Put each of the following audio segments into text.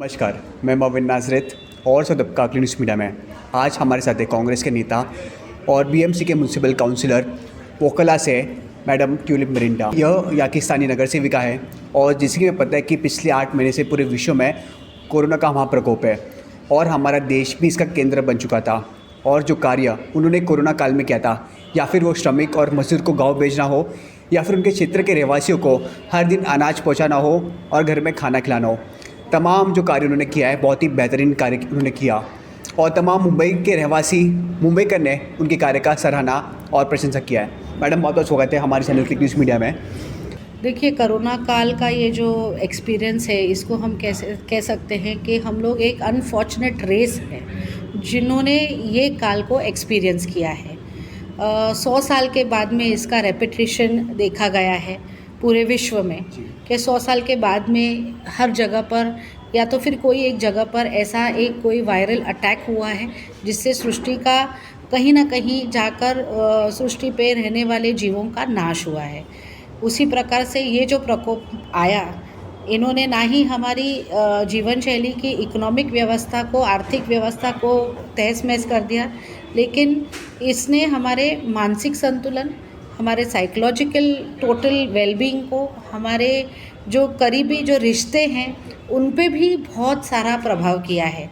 नमस्कार, मैं मोबिन नाजरत और सदब का न्यूज़ मीडिया में। आज हमारे साथ है कांग्रेस के नेता और बीएमसी के म्यूनसिपल काउंसिलर वोकला से मैडम ट्यूलिप मिरिंडा। यह यहाँ की स्थानीय नगर सेविका है और जिसकी हमें पता है कि पिछले 8 महीने से पूरे विश्व में कोरोना का महाप्रकोप है और हमारा देश भी इसका केंद्र बन चुका था। और जो कार्य उन्होंने कोरोना काल में किया था, या फिर वो श्रमिक और मजदूर को गाँव भेजना हो या फिर उनके क्षेत्र के रहवासियों को हर दिन अनाज पहुँचाना हो और घर में खाना खिलाना हो, तमाम जो कार्य उन्होंने किया है बहुत ही बेहतरीन कार्य उन्होंने किया। और तमाम मुंबई के रहवासी मुंबईकर ने उनके कार्य का सराहना और प्रशंसा किया है। मैडम, बहुत बहुत स्वागत है हमारे चैनल क्लिक न्यूज़ मीडिया में। देखिए, कोरोना काल का ये जो एक्सपीरियंस है, इसको हम कैसे कह सकते हैं कि हम लोग एक अनफॉर्चुनेट रेस है जिन्होंने ये काल को एक्सपीरियंस किया है। 100 साल के बाद में इसका रेपिटेशन देखा गया है पूरे विश्व में कि 100 साल के बाद में हर जगह पर या तो फिर कोई एक जगह पर ऐसा एक कोई वायरल अटैक हुआ है जिससे सृष्टि का कहीं ना कहीं जाकर सृष्टि पे रहने वाले जीवों का नाश हुआ है। उसी प्रकार से ये जो प्रकोप आया, इन्होंने ना ही हमारी जीवन शैली की इकोनॉमिक व्यवस्था को, आर्थिक व्यवस्था को तहस महस कर दिया, लेकिन इसने हमारे मानसिक संतुलन, हमारे साइकोलॉजिकल टोटल वेलबींग को, हमारे जो करीबी जो रिश्ते हैं उन पे भी बहुत सारा प्रभाव किया है।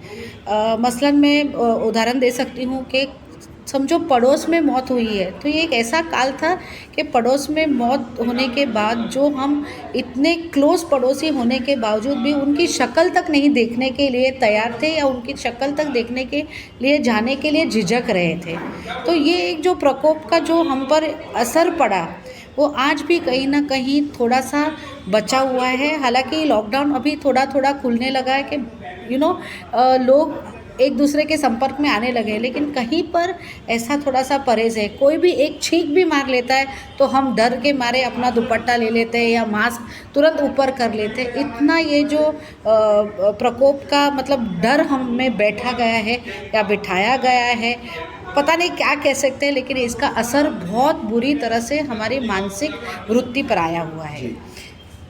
मसलन मैं उदाहरण दे सकती हूँ कि समझो पड़ोस में मौत हुई है, तो ये एक ऐसा काल था कि पड़ोस में मौत होने के बाद जो हम इतने क्लोज पड़ोसी होने के बावजूद भी उनकी शक्ल तक नहीं देखने के लिए तैयार थे या उनकी शक्ल तक देखने के लिए जाने के लिए झिझक रहे थे। तो ये एक जो प्रकोप का जो हम पर असर पड़ा, वो आज भी कहीं ना कहीं थोड़ा सा बचा हुआ है। हालांकि लॉकडाउन अभी थोड़ा थोड़ा खुलने लगा है कि लोग एक दूसरे के संपर्क में आने लगे, लेकिन कहीं पर ऐसा थोड़ा सा परहेज़ है। कोई भी एक छींक भी मार लेता है तो हम डर के मारे अपना दुपट्टा ले लेते हैं या मास्क तुरंत ऊपर कर लेते हैं। इतना ये जो प्रकोप का मतलब डर हम में बैठा गया है या बिठाया गया है, पता नहीं क्या कह सकते हैं, लेकिन इसका असर बहुत बुरी तरह से हमारी मानसिक वृत्ति पर आया हुआ है।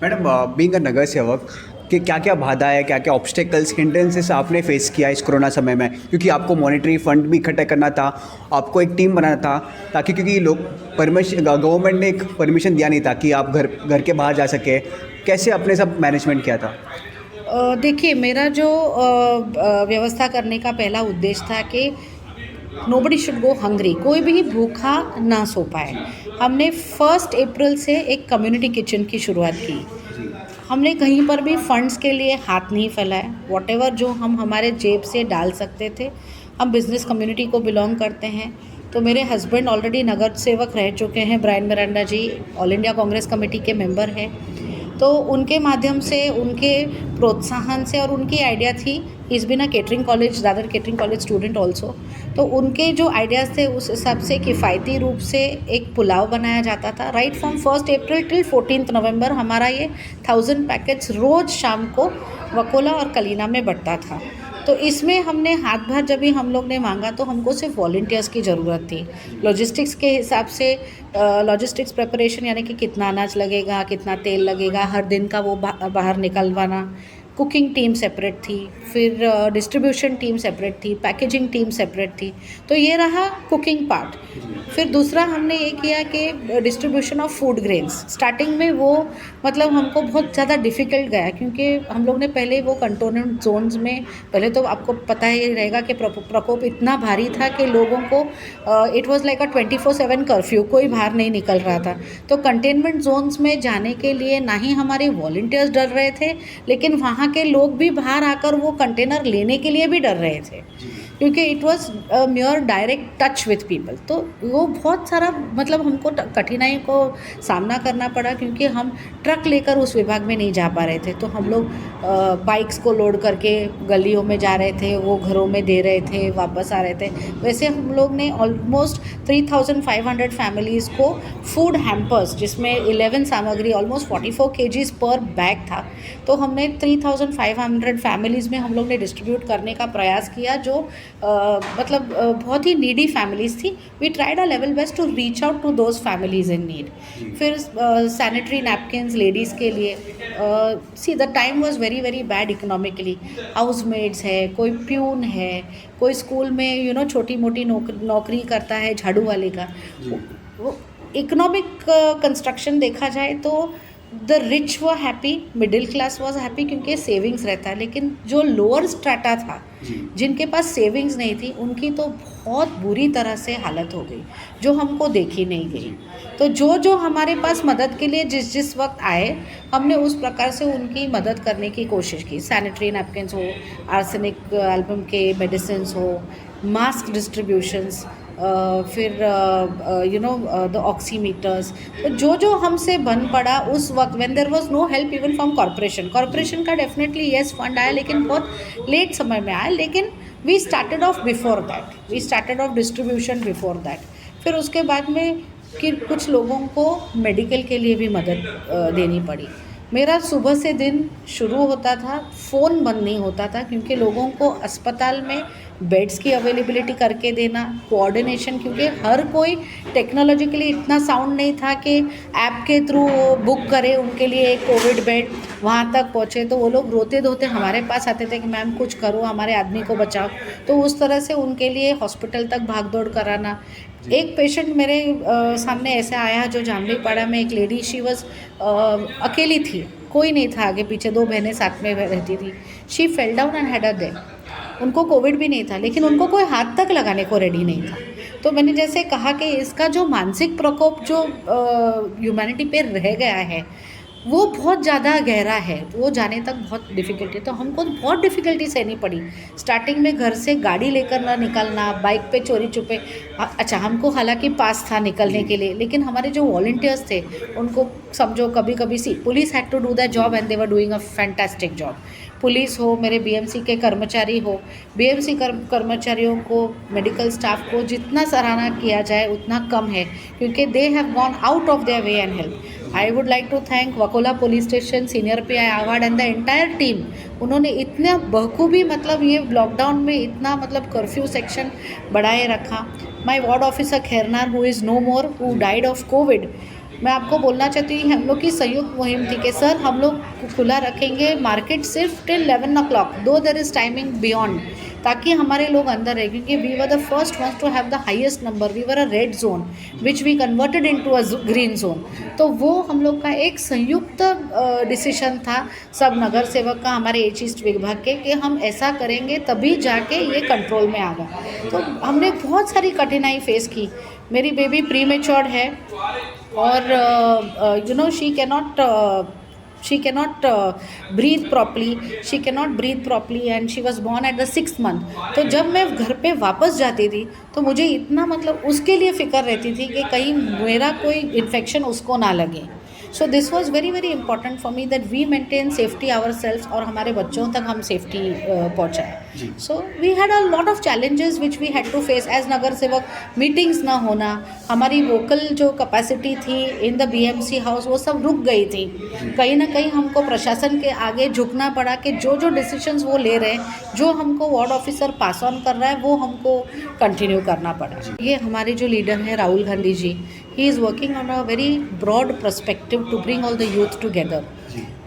मैडम, बीइंग अ नगर सेवक कि क्या क्या बाधा है, क्या क्या ऑब्स्टेकल्स, हिंड्रेंसेस आपने फेस किया इस कोरोना समय में? क्योंकि आपको मॉनेटरी फंड भी इकट्ठा करना था, आपको एक टीम बनाना था ताकि, क्योंकि लोग गवर्नमेंट ने एक परमिशन दिया नहीं था कि आप घर के बाहर जा सके। कैसे आपने सब मैनेजमेंट किया था? देखिए, मेरा जो व्यवस्था करने का पहला उद्देश्य था कि नोबडी शुड गो हंग्री, कोई भी भूखा ना सो पाए। हमने 1 अप्रैल से एक कम्युनिटी किचन की शुरुआत की। हमने कहीं पर भी फंड्स के लिए हाथ नहीं फैलाया। वॉटेवर जो हम हमारे जेब से डाल सकते थे। हम बिज़नेस कम्युनिटी को बिलोंग करते हैं, तो मेरे हस्बैंड ऑलरेडी नगर सेवक रह चुके हैं, ब्रायन मिरांडा जी ऑल इंडिया कांग्रेस कमेटी के मेंबर हैं। तो उनके माध्यम से, उनके प्रोत्साहन से, और उनकी आइडिया थी, is been a catering college, Dadar catering college student also, तो उनके जो आइडियाज़ थे उस हिसाब से किफ़ायती रूप से एक पुलाव बनाया जाता था। राइट फ्रॉम 1 अप्रैल टिल 14 नवंबर हमारा ये 1000 पैकेट्स रोज़ शाम को वकोला और कलीना में बंटता था। तो इसमें हमने हाथ भर जब भी हम लोग ने मांगा तो हमको सिर्फ वॉलंटियर्स की ज़रूरत थी। लॉजिस्टिक्स के हिसाब से लॉजिस्टिक्स प्रिपरेशन, यानी कि कितना अनाज लगेगा, कितना तेल लगेगा, हर दिन का वो बाहर निकलवाना। कुकिंग टीम सेपरेट थी, फिर डिस्ट्रीब्यूशन टीम सेपरेट थी, पैकेजिंग टीम सेपरेट थी। तो ये रहा कुकिंग पार्ट। फिर दूसरा हमने ये किया कि distribution of food grains. Starting में वो मतलब हमको बहुत ज़्यादा डिफ़िकल्ट गया, क्योंकि हम लोग ने पहले वो कंटोनमेंट जोन्स में, पहले तो आपको पता ही रहेगा कि प्रकोप इतना भारी था कि लोगों को it was like a 24/7 curfew, कोई बाहर नहीं निकल रहा था। तो कंटेनमेंट जोन्स में जाने के लिए ना ही हमारे वॉलंटियर्स डर रहे थे, लेकिन वहाँ के लोग भी बाहर आकर वो कंटेनर लेने के लिए भी डर रहे थे, क्योंकि it was more direct touch with people. तो वो बहुत सारा मतलब हमको कठिनाई को सामना करना पड़ा, क्योंकि हम ट्रक लेकर उस विभाग में नहीं जा पा रहे थे। तो हम लोग बाइक्स को लोड करके गलियों में जा रहे थे, वो घरों में दे रहे थे, वापस आ रहे थे। वैसे हम लोग ने ऑलमोस्ट 3500 फैमिलीज़ को फूड हैम्पर्स, जिसमें 11 सामग्री ऑलमोस्ट 44 kgs पर बैग था, तो हमने 3500 फैमिलीज़ में हम लोग ने डिस्ट्रीब्यूट करने का प्रयास किया, जो मतलब बहुत ही नीडी फैमिलीज़ थी. We tried our level best to reach out to those families in need. फिर सैनिटरी नैपकिन्स लेडीज़ के लिए. See the time was very very bad economically. Housemaids है, कोई प्यून है, कोई स्कूल में छोटी मोटी नौकरी करता है झाड़ू वाले का. वो इकोनॉमिक कंस्ट्रक्शन देखा जाए तो the rich were happy, middle class was happy क्योंकि सेविंग्स रहता है. लेकिन जो लोअर स्ट्रेटा था, जिनके पास सेविंग्स नहीं थी, उनकी तो बहुत बुरी तरह से हालत हो गई जो हमको देखी नहीं गई. तो जो हमारे पास मदद के लिए जिस वक्त आए, हमने उस प्रकार से उनकी मदद करने की कोशिश की. सैनिटरी नैपकिन्स हो, आर्सेनिक एल्बम के मेडिसिन्स हो, मास्क डिस्ट्रीब्यूशंस, फिर द ऑक्सीमीटर्स. तो जो हमसे बन पड़ा उस वक्त, when there was no help even from corporation का डेफिनेटली येस फंड आया, लेकिन बहुत लेट समय में आया. लेकिन we started off before that, we started off distribution before that. फिर उसके बाद में कि कुछ लोगों को मेडिकल के लिए भी मदद देनी पड़ी. मेरा सुबह से दिन शुरू होता था, फ़ोन बंद नहीं होता था क्योंकि लोगों को अस्पताल में बेड्स की अवेलेबिलिटी करके देना, कोऑर्डिनेशन, क्योंकि हर कोई टेक्नोलॉजिकली इतना साउंड नहीं था कि ऐप के थ्रू वो बुक करे उनके लिए एक कोविड बेड वहाँ तक पहुँचे. तो वो लोग रोते धोते हमारे पास आते थे कि मैम कुछ करो, हमारे आदमी को बचाओ. तो उस तरह से उनके लिए हॉस्पिटल तक भाग दौड़ कराना. एक पेशेंट मेरे सामने ऐसा आया जो जामलीपाड़ा में एक लेडी, शी वॉज अकेली थी, कोई नहीं था आगे पीछे, 2 बहनें साथ में रहती थी. She fell down and had a death. उनको कोविड भी नहीं था, लेकिन उनको कोई हाथ तक लगाने को रेडी नहीं था. तो मैंने जैसे कहा कि इसका जो मानसिक प्रकोप जो ह्यूमैनिटी पे रह गया है वो बहुत ज़्यादा गहरा है. वो जाने तक बहुत डिफ़िकल्टी, तो हमको बहुत डिफ़िकल्टी सहनी पड़ी. स्टार्टिंग में घर से गाड़ी लेकर ना निकलना, बाइक पे चोरी छुपे. अच्छा, हमको हालांकि पास था निकलने के लिए, लेकिन हमारे जो वॉलंटियर्स थे उनको समझो कभी कभी police had to do that job and they were doing a fantastic job. Police हो, मेरे बीएमसी के कर्मचारी हो, बीएमसी कर्मचारियों को, मेडिकल स्टाफ को जितना सराहना किया जाए उतना कम है क्योंकि they have gone out of their way and help. I would like to thank Vakola police station, senior PI अवार्ड एंड द एंटायर टीम. उन्होंने इतना बखूबी, मतलब ये लॉकडाउन में इतना, मतलब कर्फ्यू सेक्शन बढ़ाए रखा. My ward officer Khairnar who is no more, who died of COVID. मैं आपको बोलना चाहती हूँ, हम लोग की संयुक्त मुहिम थी कि सर हम लोग खुला रखेंगे मार्केट सिर्फ टिल 11 o'clock, दो देयर इज़ टाइमिंग बियॉन्ड, ताकि हमारे लोग अंदर रहे. क्योंकि we were the first ones to have the highest number. We were a red zone which we converted into a green zone. तो वो हम लोग का एक संयुक्त डिसीजन था सब नगर सेवक का, हमारे एच ईस्ट विभाग के, कि हम ऐसा करेंगे तभी जाके ये कंट्रोल में आ गया. तो हमने बहुत सारी कठिनाई फेस की. मेरी बेबी प्रीमेच्योर्ड है और she cannot breathe properly and she was born at the 6th month. तो जब मैं घर पे वापस जाती थी तो मुझे इतना, मतलब उसके लिए फ़िक्र रहती थी कि कहीं मेरा कोई इन्फेक्शन उसको ना लगे. So this was very very important for me that we maintain safety our self और हमारे बच्चों तक हम सेफ्टी पहुँचाएँ. So we had a lot of challenges which we had to face as नगर सेवक. मीटिंग्स ना होना, हमारी वोकल जो कैपेसिटी थी इन द बीएमसी हाउस वो सब रुक गई थी. कहीं ना कहीं हमको प्रशासन के आगे झुकना पड़ा कि जो डिसीजंस वो ले रहे हैं, जो हमको वार्ड ऑफिसर पास ऑन कर रहा है, वो हमको कंटिन्यू करना पड़ा. ये हमारे जो लीडर हैं Rahul Gandhi ji, he is working on a very broad perspective to bring all the youth together.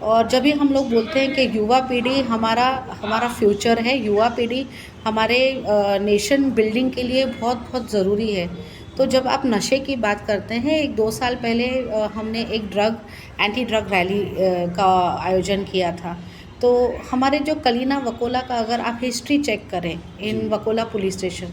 और जब भी हम लोग बोलते हैं कि युवा पीढ़ी हमारा फ्यूचर है, युवा पीढ़ी हमारे नेशन बिल्डिंग के लिए बहुत बहुत ज़रूरी है. तो जब आप नशे की बात करते हैं, 1-2 साल पहले हमने एक एंटी ड्रग रैली का आयोजन किया था. तो हमारे जो कलीना वकोला का अगर आप हिस्ट्री चेक करें इन वकोला पुलिस स्टेशन,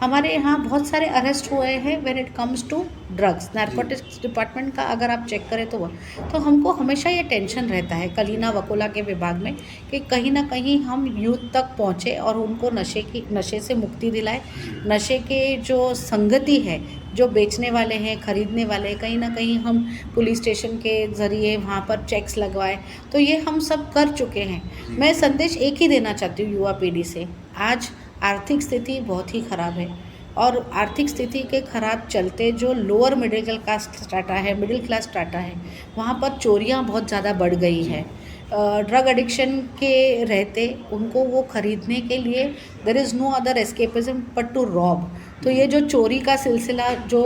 हमारे यहाँ बहुत सारे अरेस्ट हुए हैं when it comes to drugs. Narcotics department का अगर आप चेक करें तो हमको हमेशा ये टेंशन रहता है कलीना वकोला के विभाग में कि कहीं ना कहीं हम यूथ तक पहुँचे और उनको नशे से मुक्ति दिलाए. नशे के जो संगति है, जो बेचने वाले हैं, ख़रीदने वाले, कहीं ना कहीं हम पुलिस स्टेशन के ज़रिए वहाँ पर चेक्स लगवाए. तो ये हम सब कर चुके हैं. मैं संदेश एक ही देना चाहती हूँ युवा पीढ़ी से. आज आर्थिक स्थिति बहुत ही ख़राब है और आर्थिक स्थिति के ख़राब चलते जो लोअर मिडिल क्लास स्ट्राटा है, वहाँ पर चोरियाँ बहुत ज़्यादा बढ़ गई है. ड्रग एडिक्शन के रहते उनको वो खरीदने के लिए there is no other escapism but to rob. तो ये जो चोरी का सिलसिला जो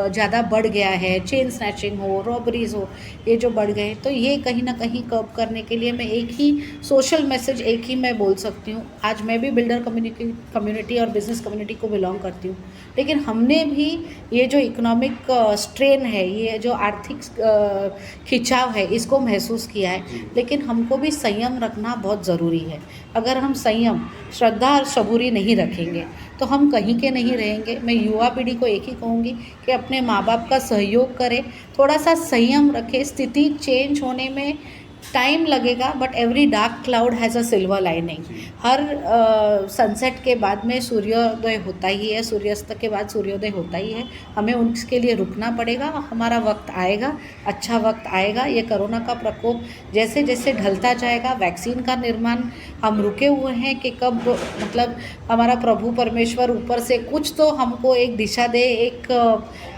ज़्यादा बढ़ गया है, चेन स्नैचिंग हो, रॉबरीज हो, ये जो बढ़ गए, तो ये कहीं ना कहीं कर्ब करने के लिए मैं एक ही सोशल मैसेज एक ही मैं बोल सकती हूँ। आज मैं भी बिल्डर कम्युनिटी और बिजनेस कम्युनिटी को बिलोंग करती हूँ, लेकिन हमने भी ये जो इकोनॉमिक स्ट्रेन है, ये जो आर्थिक खिंचाव है, इसको महसूस किया है। लेकिन हमको भी संयम रखना बहुत ज़रूरी है। अगर हम संयम, श्रद्धा और सबूरी नहीं रखेंगे तो हम कहीं के नहीं रहेंगे। मैं युवा पीढ़ी को एक ही कहूँगी कि अपने माँ बाप का सहयोग करें, थोड़ा सा संयम रखें। स्थिति चेंज होने में टाइम लगेगा, but every dark cloud has a silver lining. Her sunset के बाद में सूर्योदय होता ही है, सूर्यास्त के बाद सूर्योदय होता ही है। हमें उसके लिए रुकना पड़ेगा, हमारा वक्त आएगा, अच्छा वक्त आएगा। ये कोरोना का प्रकोप जैसे जैसे ढलता जाएगा, वैक्सीन का निर्माण हम रुके हुए हैं कि कब मतलब हमारा प्रभु परमेश्वर ऊपर से कुछ तो हमको एक दिशा दे, एक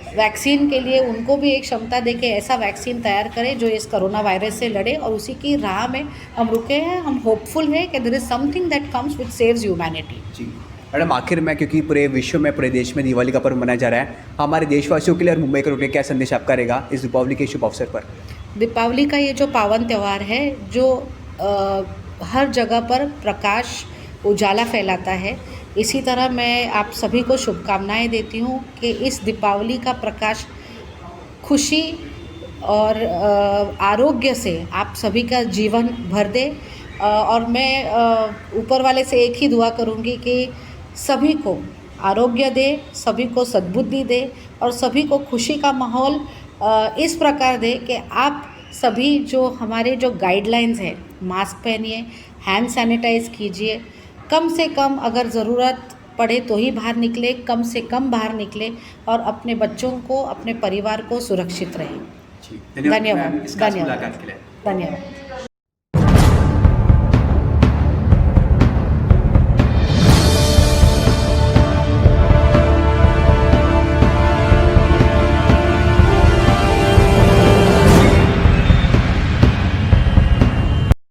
वैक्सीन के लिए उनको भी एक क्षमता दे के ऐसा वैक्सीन तैयार करें जो इस कोरोना वायरस से लड़े, और उसी की राह में हम रुके हैं। हम होपफुल हैं कि there is something that comes which saves humanity. जी मैडम, आखिर में क्योंकि पूरे विश्व में, पूरे देश में दिवाली का पर्व मनाया जा रहा है, हमारे देशवासियों के लिए और मुंबई के लोगों के लिए क्या संदेश आपका रहेगा इस दीपावली के शुभ अवसर पर? दीपावली का ये जो पावन त्यौहार है, जो हर जगह पर प्रकाश उजाला फैलाता है, इसी तरह मैं आप सभी को शुभकामनाएं देती हूँ कि इस दीपावली का प्रकाश खुशी और आरोग्य से आप सभी का जीवन भर दे। और मैं ऊपर वाले से एक ही दुआ करूँगी कि सभी को आरोग्य दे, सभी को सद्बुद्धि दे, और सभी को खुशी का माहौल इस प्रकार दे कि आप सभी जो हमारे जो गाइडलाइंस हैं, मास्क पहनिए, हैंड सैनिटाइज कीजिए, कम से कम अगर ज़रूरत पड़े तो ही बाहर निकले, कम से कम बाहर निकले, और अपने बच्चों को, अपने परिवार को सुरक्षित रहें। धन्यवाद धन्यवाद। इस खास मुलाकात के लिए। धन्यवाद।